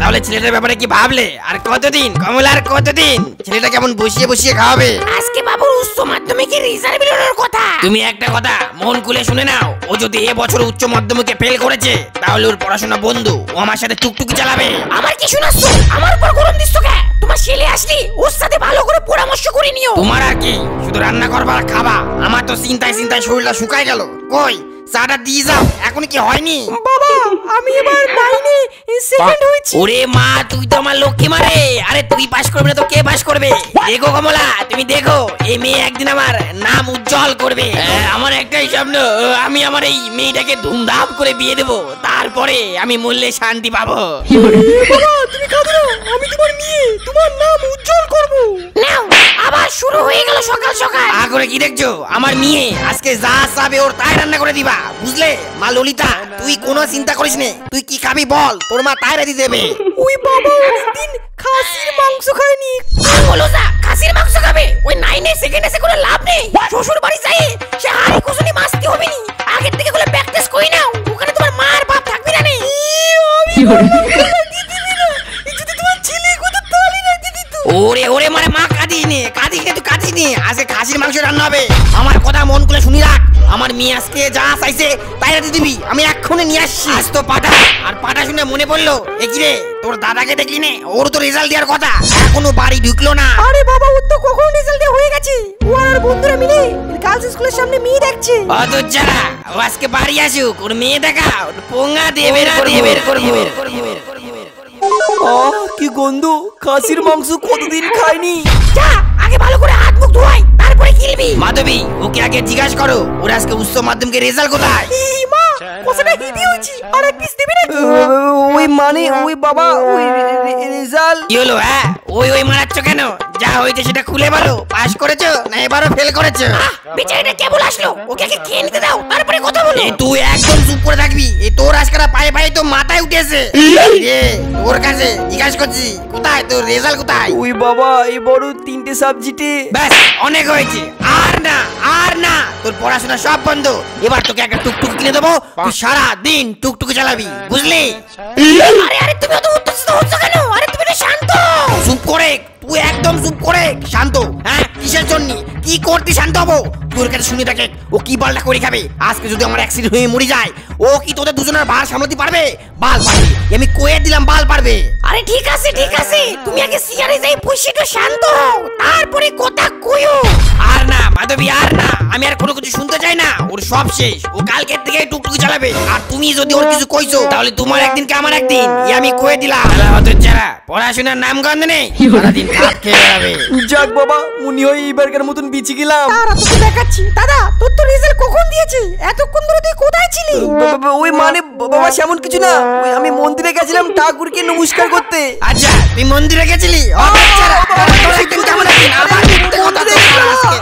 তাহলে ছেলেটার ব্যাপারে কি ভাবলে? আর কতদিন কমলা, আর কতদিন? ছেলেটা কেমন বসিয়ে বসিয়ে খাওয়াবে? আজকে বাবুর উচ্চ মাধ্যমিকের রেজাল্ট বেরোনোর কথা। তুমি একটা কথা মন খুলে শুনে নাও, ও যদি এবছর উচ্চ মাধ্যমিকে ফেল করেছে তাহলে ওর পড়াশোনা বন্ধ। ও আমার সাথে টুকটুকি চালাবে। আমার কি শোনাচ্ছ? আমার উপর গরম দিচ্ছ কে? তোমার ছেলে আসলি ওর সাথে ভালো করে পরামর্শ করে নিও। তোমার আর কি, শুধু রান্না করবা আর খাবা। আমার তো চিন্তায় চিন্তায় শরীরটা শুকায় গেল। কই চাটা দিয়ে যাও, এখন কি হয়নি? বাবা আমি এবার 9 এ সেকেন্ড হয়েছি। ওরে মা, তুই তো আমার লক্ষ্মী মারে। আরে তুই পাস করবে না তো কে পাস করবে? দেখো কমলা, তুমি দেখো এই মেয়ে একদিন আমার নাম উজ্জ্বল করবে। আমার একটাই স্বপ্ন, আমি আমার এই মেয়েটাকে ধুমধাম করে বিয়ে দেবো, তারপরে আমি মূল্যে শান্তি পাবো। বাবা তুমি কাঁদো না, আমি তোমার মেয়ে, তোমার নাম উজ্জ্বল করব। নাও আবার শুরু হয়ে গেল সকাল সকাল। করে কি দেখছো? আমার মেয়ে আজকে যা চাবে ওর তাই রান্না করে দিবা, বুঝলে? মা ললিতা, তুই কোনো চিন্তা করিস নে। তুই কি খাবি বল, তোর মা তাই রেডি দেবে। ওই বাবা অনেকদিন খাসির মাংস খায়নি। বলো যা খাসির মাংস খাবে? ওই 9 এ সেকেন্ড এসে কোনো লাভ নেই। শ্বশুর বাড়ি যাই সে হাড়ি কুসুনি মাছতে হবে নি। আগের থেকে গুলো প্র্যাকটিস কই নাও, ওখানে তোমার মার বাপ থাকবি না নে। যদি তোমার ছেলে কত তালি না দিদি তো। ওরে ওরে মারে মা, কাঁদিস নে তুই কাঁদিস নে। আজকে খাসির মাংস রান্না হবে। আমার কথা মন করে শুনি রাখ, আমার মেয়ে আজকে যা চাইছে তাই রাতে দিবি। আমি এক্ষুনি নিয়ে আসছি। আজ তো পাটা, আর পাটা শুনে মনে পড়লো, এ কি রে তোর দাদাকে দেখলি নে? ওর তো রেজাল্ট দেওয়ার কথা, এখনো বাড়ি ঢুকলো না। আরে বাবা ওর তো কখন রেজাল্ট হয়ে গেছে। ও আর বন্ধুরা মিলে গার্লস স্কুলের সামনে মেয়ে দেখছে। অত যারা ও আজকে বাড়ি আসুক, ওর মেয়ে দেখা পোঙ্গা দেবে না, বের করবো। কি গন্ধ! খাসির মাংস কতদিন খাইনি। যা আগে ভালো করে হাত মুখ ধোয়াই, তারপরে খেলবি। মাধবী, ওকে আগে জিজ্ঞাসা করো ওর আজকে উচ্চ মাধ্যমিকের রেজাল্ট কোথায়। এই মা কতটা হিদি হইছি, আর এক পিস দিবি নাকি? ওই মানে ওই বাবা ওই রেজাল্ট কি হলো? হ্যাঁ ওই মারাচ্ছ কেন? যা হইছে সেটা খুলে বলো। পাস করেছো না এবারও ফেল করেছো? বেচারিটা কেবল আসলো, ওকে আগে খেয়ে নিতে দাও, তারপরে কথা বলো। তুই একদম চুপ করে থাকবি। এই তোর আজকারা পায়ে পায়ে তো মাথায় উঠেছে রে। তোর কাছে জিজ্ঞাসা করছি কোথায় তোর রেজাল্ট কোথায়? ওই বাবা এই বড় 3টে সাবজেক্টে। ব্যাস অনেক হয়েছে, আর না তোর পড়াশোনা সব বন্ধ। এবার তোকে একটা টুকটুক কিনে দেবো, তুই সারা দিন টুকটুকি চালাবি, বুঝলি? আরে তুমি অত উত্তেজিত হচ্ছ কেন? আরে তুমি তো শান্ত। চুপ করে, তুই একদম চুপ করে। শান্ত? হ্যাঁ কিসের জন্য? কি করতে শান্ত হবো? তোর কাছে শুনে থাকে ও কি বালটা করে খাবে। আজকে যদি আমার অ্যাক্সিডেন্ট হয়ে মরে যায়, ও কি তোদের দুজনের ভার সামলাতে পারবে? বাল পারবে, আমি কয়ে দিলাম বাল পারবে। আরে ঠিক আছে, তুমি আগে সিয়ারে যাই বসে একটু শান্ত হও, তারপরে কথা কইও। আর না মাধবী, আর না, আমি আর কোনো কিছু শুনতে চাই না। ওর সব শেষ, ও কালকের থেকে টুকটুকি চালাবে। আর তুমি যদি ওর কিছু কইছো তাহলে তোমার একদিন কে আমার একদিন, আমি কয়ে দিলাম। যারা পড়াশোনার নাম গন্ধ নেই, সারাদিন ভাত খেয়ে বেড়াবে। যাক বাবা, মনে হয় এইবারকার মতন বেঁচে গেলাম। তারা তোকে দেখাচ্ছি। দাদা তোর তো রেজাল্ট কখন দিয়েছে? এতক্ষণ ধরে তুই কোথায় ছিলি? ওই মানে বাবা সেমন কিছু না, ওই আমি মন্দিরে গেছিলাম ঠাকুরকে নমস্কার করতে। আচ্ছা তুই মন্দিরে গেছিলি? ও বাচ্চারা, তোরা একদিন কেমন একদিন আবার মিথ্যে কথা বলছিস আজকে।